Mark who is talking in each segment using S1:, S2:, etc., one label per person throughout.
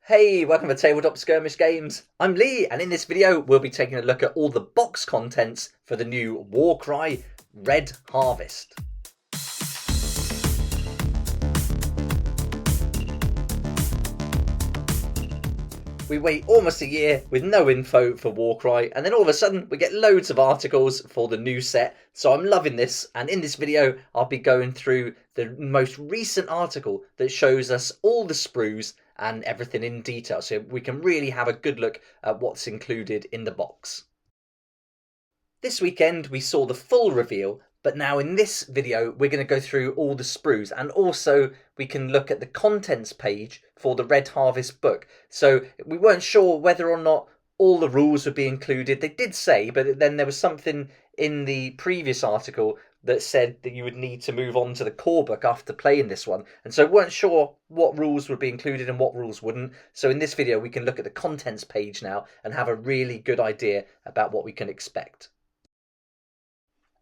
S1: Hey, welcome to Tabletop Skirmish Games. I'm Lee, and in this video we'll be taking a look at all the box contents for the new Warcry Red Harvest. We wait almost a year with no info for Warcry, and then all of a sudden we get loads of articles for the new set. So I'm loving this, and in this video I'll be going through the most recent article that shows us all the sprues and everything in detail, so we can really have a good look at what's included in the box. This weekend we saw the full reveal, but now in this video we're going to go through all the sprues, and also we can look at the contents page for the Red Harvest book. So we weren't sure whether or not all the rules would be included. They did say, but then there was something in the previous article that said that you would need to move on to the core book after playing this one, and so weren't sure what rules would be included and what rules wouldn't. So in this video we can look at the contents page now and have a really good idea about what we can expect.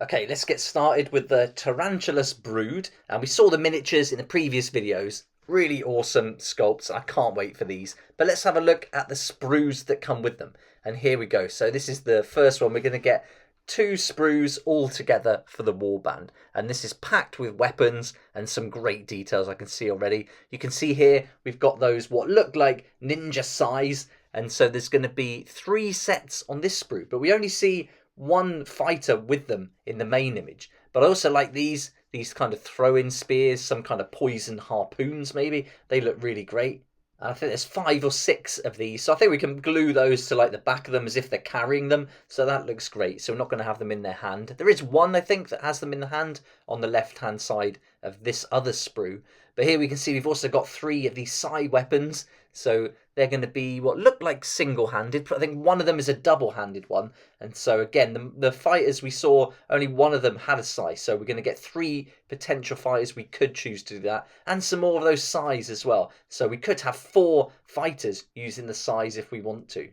S1: Okay, let's get started with the Tarantulas brood, and we saw the miniatures in the previous videos. Really awesome sculpts. I can't wait for these. But let's have a look at the sprues that come with them. And here we go. So this is the first one. We're going to get 2 sprues all together for the warband, and this is packed with weapons and some great details I can see already. You can see here we've got those what look like ninja size, and so there's going to be 3 sets on this sprue, but we only see 1 fighter with them in the main image. But I also like these kind of throw-in spears, some kind of poison harpoons maybe. They look really great. And I think there's 5 or 6 of these, so I think we can glue those to like the back of them as if they're carrying them, so that looks great. So we're not going to have them in their hand. There is one, I think, that has them in the hand on the left hand side of this other sprue, but here we can see we've also got 3 of these side weapons, so they're going to be what look like single-handed, but I think one of them is a double-handed one. And so again, the fighters we saw, only one of them had a size, so we're going to get 3 potential fighters. We could choose to do that, and some more of those size as well, so we could have 4 fighters using the size if we want to.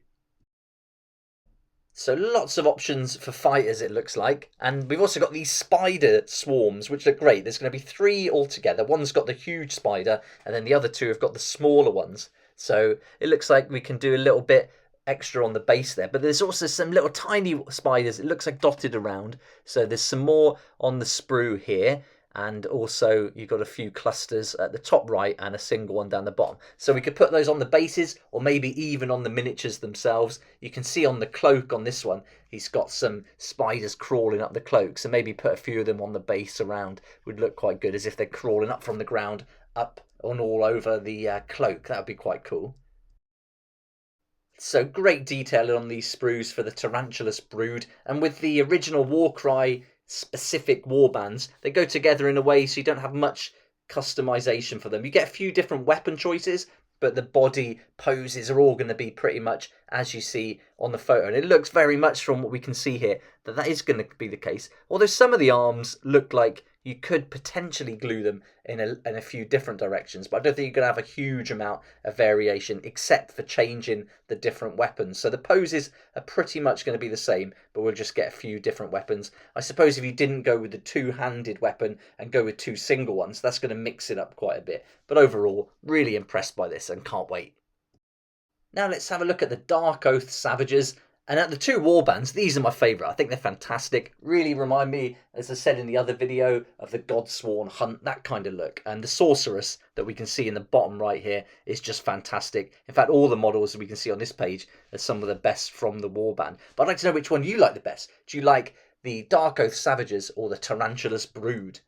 S1: So lots of options for fighters it looks like, and we've also got these spider swarms which look great. There's going to be 3 altogether. One's got the huge spider and then the other 2 have got the smaller ones. So it looks like we can do a little bit extra on the base there, but there's also some little tiny spiders, it looks like dotted around. So there's some more on the sprue here, and also you've got a few clusters at the top right and a single one down the bottom. So we could put those on the bases or maybe even on the miniatures themselves. You can see on the cloak on this one, he's got some spiders crawling up the cloak, so maybe put a few of them on the base around would look quite good, as if they're crawling up from the ground up on all over the cloak. That would be quite cool. So great detail on these sprues for the Tarantulas brood, and with the original Warcry specific warbands, they go together in a way so you don't have much customization for them. You get a few different weapon choices, but the body poses are all going to be pretty much as you see on the photo, and it looks very much from what we can see here that is going to be the case, although some of the arms look like you could potentially glue them in a few different directions, but I don't think you're going to have a huge amount of variation except for changing the different weapons. So the poses are pretty much going to be the same, but we'll just get a few different weapons. I suppose if you didn't go with the 2-handed weapon and go with 2 single ones, that's going to mix it up quite a bit. But overall, really impressed by this and can't wait. Now let's have a look at the Dark Oath Savages. And at the 2 warbands, these are my favourite. I think they're fantastic. Really remind me, as I said in the other video, of the Godsworn Hunt, that kind of look. And the Sorceress that we can see in the bottom right here is just fantastic. In fact, all the models that we can see on this page are some of the best from the warband. But I'd like to know which one you like the best. Do you like the Dark Oath Savages or the Tarantulas brood?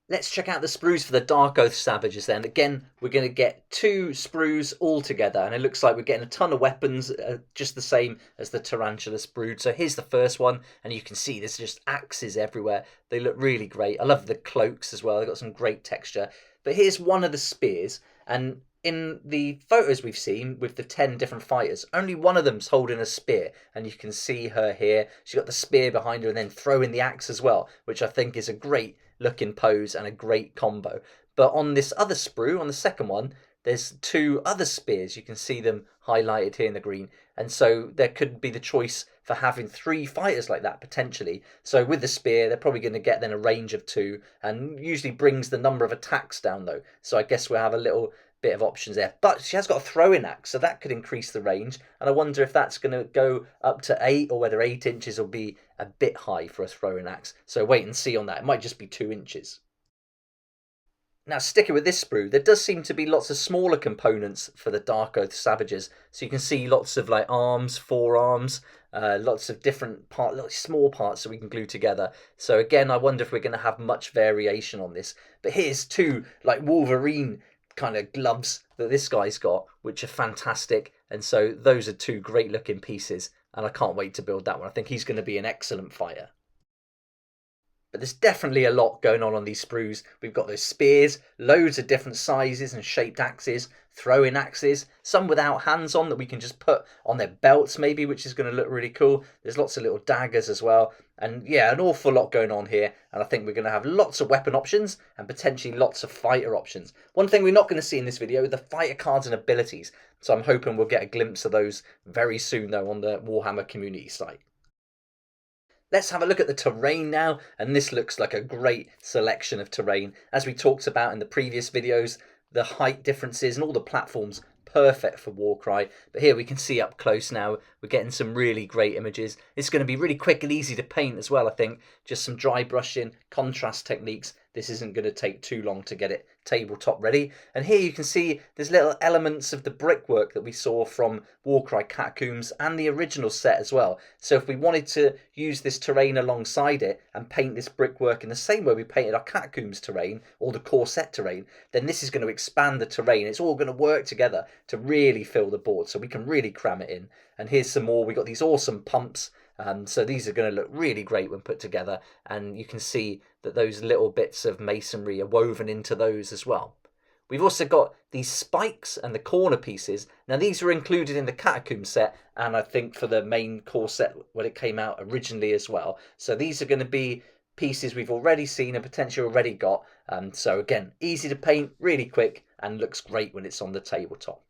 S1: Let's check out the sprues for the Dark Oath Savages then. Again, we're going to get 2 sprues all together, and it looks like we're getting a ton of weapons, just the same as the Tarantulas brood. So here's the first one, and you can see there's just axes everywhere. They look really great. I love the cloaks as well. They've got some great texture. But here's one of the spears, and in the photos we've seen with the 10 different fighters, only one of them's holding a spear, and you can see her here. She's got the spear behind her and then throwing the axe as well, which I think is a great looking pose and a great combo. But on this other sprue, on the second one, there's 2 other spears. You can see them highlighted here in the green, and so there could be the choice for having 3 fighters like that potentially. So with the spear, they're probably going to get then a range of 2, and usually brings the number of attacks down though. So I guess we'll have a little bit of options there. But she has got a throwing axe, so that could increase the range. And I wonder if that's going to go up to 8 or whether 8 inches will be a bit high for a throwing axe. So wait and see on that. It might just be 2 inches. Now, sticking with this sprue, there does seem to be lots of smaller components for the Dark Oath Savages. So you can see lots of like arms, forearms, lots of different small parts that we can glue together. So again, I wonder if we're going to have much variation on this. But here's 2 like Wolverine kind of gloves that this guy's got, which are fantastic. And so those are 2 great looking pieces. And I can't wait to build that one. I think he's going to be an excellent fighter. But there's definitely a lot going on these sprues. We've got those spears, loads of different sizes and shaped axes, throwing axes, some without hands on that we can just put on their belts maybe, which is going to look really cool. There's lots of little daggers as well. And yeah, an awful lot going on here. And I think we're going to have lots of weapon options and potentially lots of fighter options. One thing we're not going to see in this video are the fighter cards and abilities. So I'm hoping we'll get a glimpse of those very soon though on the Warhammer community site. Let's have a look at the terrain now, and this looks like a great selection of terrain. As we talked about in the previous videos, the height differences and all the platforms, perfect for Warcry. But here we can see up close now, we're getting some really great images. It's going to be really quick and easy to paint as well, I think. Just some dry brushing, contrast techniques. This isn't going to take too long to get it tabletop ready. And here you can see there's little elements of the brickwork that we saw from Warcry Catacombs and the original set as well. So if we wanted to use this terrain alongside it and paint this brickwork in the same way we painted our Catacombs terrain or the core set terrain, then this is going to expand the terrain. It's all going to work together to really fill the board so we can really cram it in. And here's some more. We got these awesome pumps. So these are going to look really great when put together, and you can see that those little bits of masonry are woven into those as well. We've also got these spikes and the corner pieces. Now these were included in the Catacomb set, and I think for the main core set when it came out originally as well. So these are going to be pieces we've already seen and potentially already got. So again, easy to paint, really quick, and looks great when it's on the tabletop.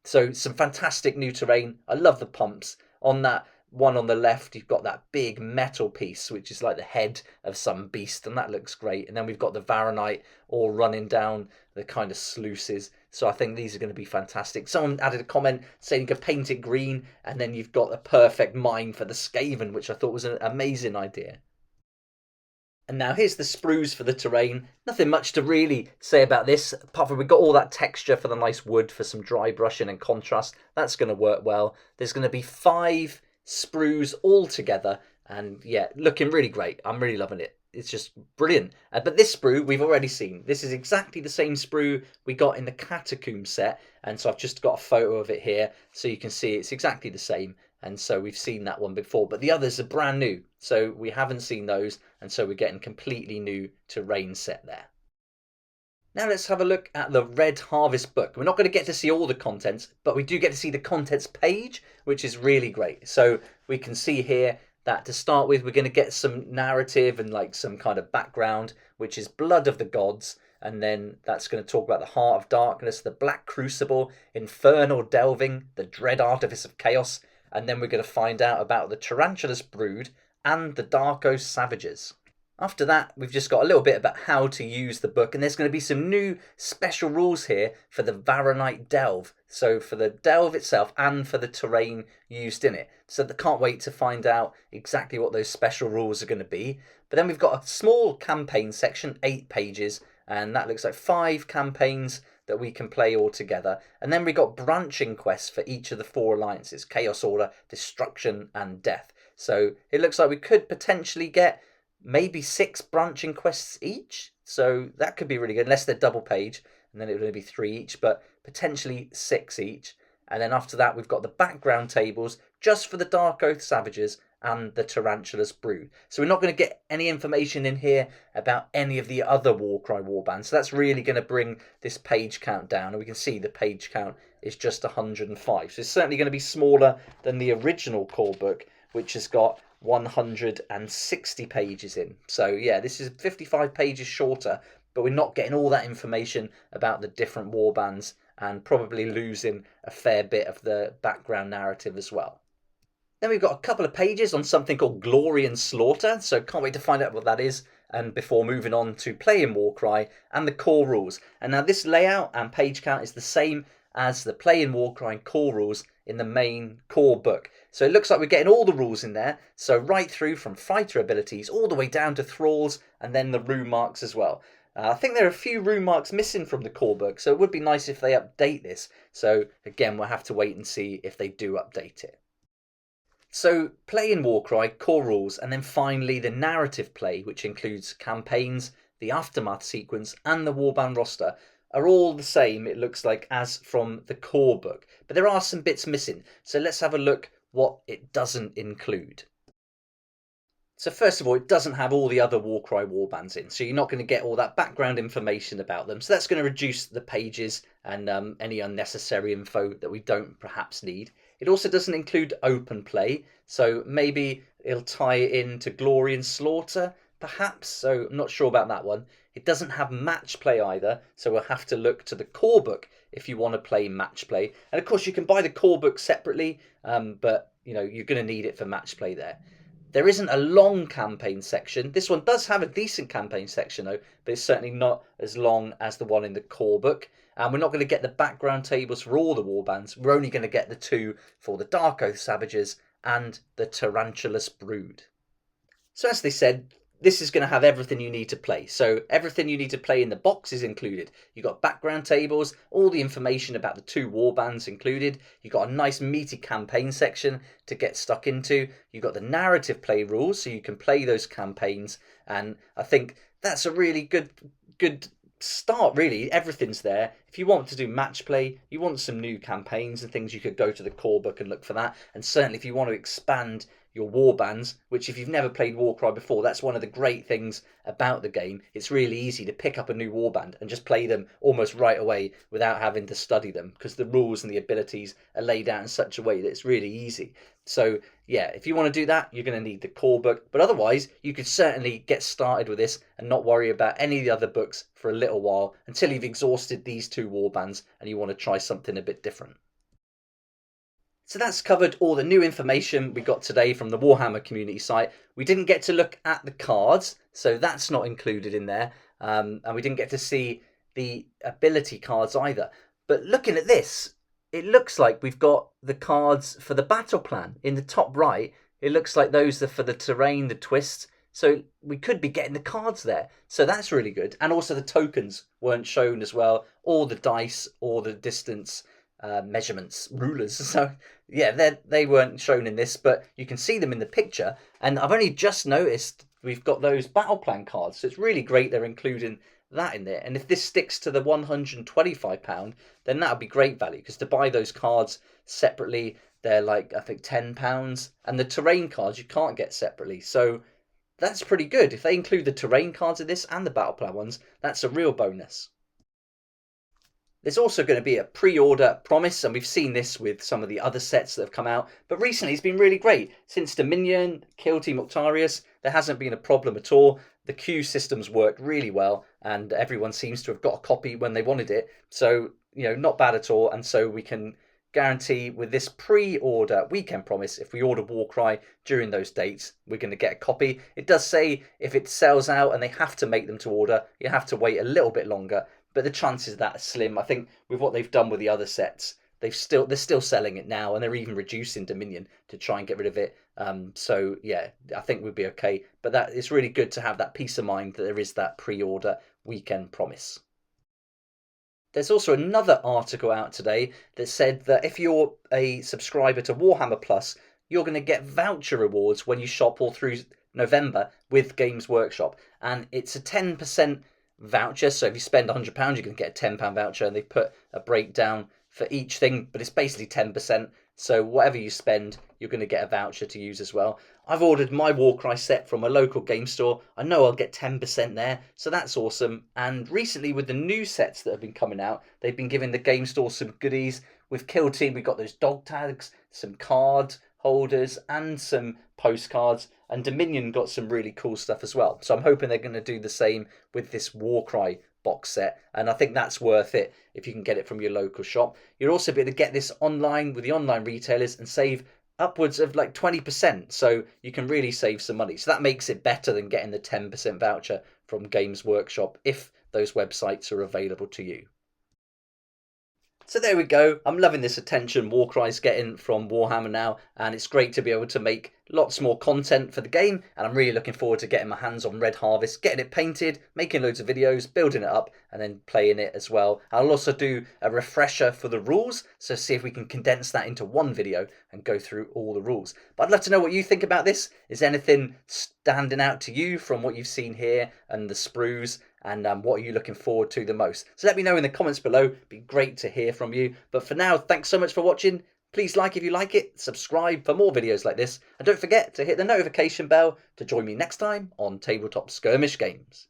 S1: So some fantastic new terrain. I love the pumps. On that one on the left, you've got that big metal piece, which is like the head of some beast, and that looks great. And then we've got the Varanite all running down the kind of sluices. So I think these are going to be fantastic. Someone added a comment saying you could paint it green, and then you've got a perfect mine for the Skaven, which I thought was an amazing idea. And now here's the sprues for the terrain. Nothing much to really say about this, apart from we've got all that texture for the nice wood for some dry brushing and contrast. That's going to work well. There's going to be 5 sprues all together, and yeah, looking really great. I'm really loving it. It's just brilliant. But this sprue we've already seen. This is exactly the same sprue we got in the Catacomb set, and so I've just got a photo of it here so you can see it's exactly the same. And so we've seen that one before, but the others are brand new, so we haven't seen those, and so we're getting completely new terrain set there. Now let's have a look at the Red Harvest book. We're not going to get to see all the contents, but we do get to see the contents page, which is really great. So we can see here that to start with, we're going to get some narrative and like some kind of background, which is Blood of the Gods. And then that's going to talk about the Heart of Darkness, the Black Crucible, Infernal Delving, the Dread Artifice of Chaos. And then we're going to find out about the Tarantulas Brood and the Dark Oath Savages. After that, we've just got a little bit about how to use the book, and there's going to be some new special rules here for the Varanite Delve. So for the delve itself and for the terrain used in it. So I can't wait to find out exactly what those special rules are going to be. But then we've got a small campaign section, 8 pages, and that looks like 5 campaigns that we can play all together. And then we've got branching quests for each of the 4 alliances: Chaos Order, Destruction, and Death. So it looks like we could potentially get maybe 6 branching quests each. So that could be really good, unless they're double page, and then it would only be 3 each, but potentially 6 each. And then after that, we've got the background tables just for the Dark Oath Savages and the Tarantulas Brood. So we're not going to get any information in here about any of the other Warcry warbands. So that's really going to bring this page count down. And we can see the page count is just 105. So it's certainly going to be smaller than the original core book, which has got 160 pages in. So yeah, this is 55 pages shorter, but we're not getting all that information about the different warbands and probably losing a fair bit of the background narrative as well. Then we've got a couple of pages on something called Glory and Slaughter, so can't wait to find out what that is. and before moving on to playing Warcry and the core rules. And now this layout and page count is the same as the playing Warcry and core rules in the main core book. So it looks like we're getting all the rules in there, so right through from fighter abilities all the way down to thralls and then the rune marks as well. I think there are a few rune marks missing from the core book, so it would be nice if they update this. So again, we'll have to wait and see if they do update it. So playing Warcry, core rules, and then finally the narrative play, which includes campaigns, the aftermath sequence, and the warband roster, are all the same, it looks like, as from the core book. But there are some bits missing, so let's have a look what it doesn't include. So first of all, it doesn't have all the other Warcry warbands in, so you're not going to get all that background information about them. So that's going to reduce the pages and any unnecessary info that we don't perhaps need. It also doesn't include open play, so maybe it'll tie it into Glory and Slaughter, perhaps, so I'm not sure about that one. It doesn't have match play either, so we'll have to look to the core book if you want to play match play. And of course you can buy the core book separately, but you know, you're going to need it for match play there. There isn't a long campaign section. This one does have a decent campaign section though, but it's certainly not as long as the one in the core book. And we're not going to get the background tables for all the warbands. We're only going to get the two for the Dark Oath Savages and the Tarantulas Brood. So as they said, this is going to have everything you need to play. So everything you need to play in the box is included. You've got background tables, all the information about the two warbands included. You've got a nice meaty campaign section to get stuck into. You've got the narrative play rules, so you can play those campaigns. And I think that's a really good start, really. Everything's there. If you want to do match play, you want some new campaigns and things, you could go to the core book and look for that. And certainly if you want to expand your warbands, which if you've never played Warcry before, that's one of the great things about the game. It's really easy to pick up a new warband and just play them almost right away without having to study them, because the rules and the abilities are laid out in such a way that it's really easy. So yeah, if you want to do that, you're going to need the core book, but otherwise you could certainly get started with this and not worry about any of the other books for a little while until you've exhausted these two warbands and you want to try something a bit different. So that's covered all the new information we got today from the Warhammer community site. We didn't get to look at the cards, so that's not included in there. And we didn't get to see the ability cards either. But looking at this, it looks like we've got the cards for the Battleplan in the top right. It looks like those are for the terrain, the twists. So we could be getting the cards there. So that's really good. And also the tokens weren't shown as well, or the dice, or the distance measurements, rulers. So yeah, they weren't shown in this, but you can see them in the picture. And I've only just noticed we've got those Battleplan cards. So it's really great they're including that in there. And if this sticks to the £125, then that would be great value, because to buy those cards separately, they're like, I think, £10. And the terrain cards you can't get separately. So that's pretty good. If they include the terrain cards in this and the Battleplan ones, that's a real bonus. There's also going to be a pre-order promise, and we've seen this with some of the other sets that have come out, but recently it's been really great. Since Dominion, Kill Team Octarius, there hasn't been a problem at all. The queue systems worked really well, and everyone seems to have got a copy when they wanted it. So, you know, not bad at all. And so we can guarantee with this pre-order weekend promise, if we order Warcry during those dates, we're going to get a copy. It does say if it sells out and they have to make them to order, you have to wait a little bit longer. But the chances of that are slim. I think with what they've done with the other sets, they're still selling it now, and they're even reducing Dominion to try and get rid of it. So yeah, I think we'd be okay. But that it's really good to have that peace of mind that there is that pre-order weekend promise. There's also another article out today that said that if you're a subscriber to Warhammer Plus, you're going to get voucher rewards when you shop all through November with Games Workshop, and it's a 10% voucher. So if you spend £100, you're going to get a £10 voucher, and they put a breakdown for each thing, but it's basically 10%. So whatever you spend, you're going to get a voucher to use as well. I've ordered my Warcry set from a local game store. I know I'll get 10% there, so that's awesome. And recently with the new sets that have been coming out, they've been giving the game store some goodies. With Kill Team, we've got those dog tags, some card holders, and some postcards. And Dominion got some really cool stuff as well. So I'm hoping they're going to do the same with this Warcry box set, and I think that's worth it if you can get it from your local shop. You'll also be able to get this online with the online retailers and save upwards of like 20%, so you can really save some money. So that makes it better than getting the 10% voucher from Games Workshop if those websites are available to you. So there we go. I'm loving this attention Warcry's getting from Warhammer now, and it's great to be able to make lots more content for the game, and I'm really looking forward to getting my hands on Red Harvest, getting it painted, making loads of videos, building it up, and then playing it as well. I'll also do a refresher for the rules, so see if we can condense that into one video and go through all the rules. But I'd love to know what you think about this. Is anything standing out to you from what you've seen here and the sprues? And what are you looking forward to the most? So let me know in the comments below. It'd be great to hear from you. But for now, thanks so much for watching. Please like if you like it, subscribe for more videos like this, and don't forget to hit the notification bell to join me next time on Tabletop Skirmish Games.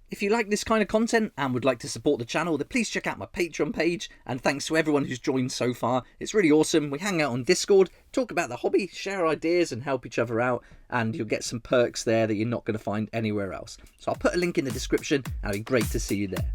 S1: If you like this kind of content and would like to support the channel, then please check out my Patreon page, and thanks to everyone who's joined so far. It's really awesome. We hang out on Discord, talk about the hobby, share ideas and help each other out, and you'll get some perks there that you're not going to find anywhere else. So I'll put a link in the description, and it'd be great to see you there.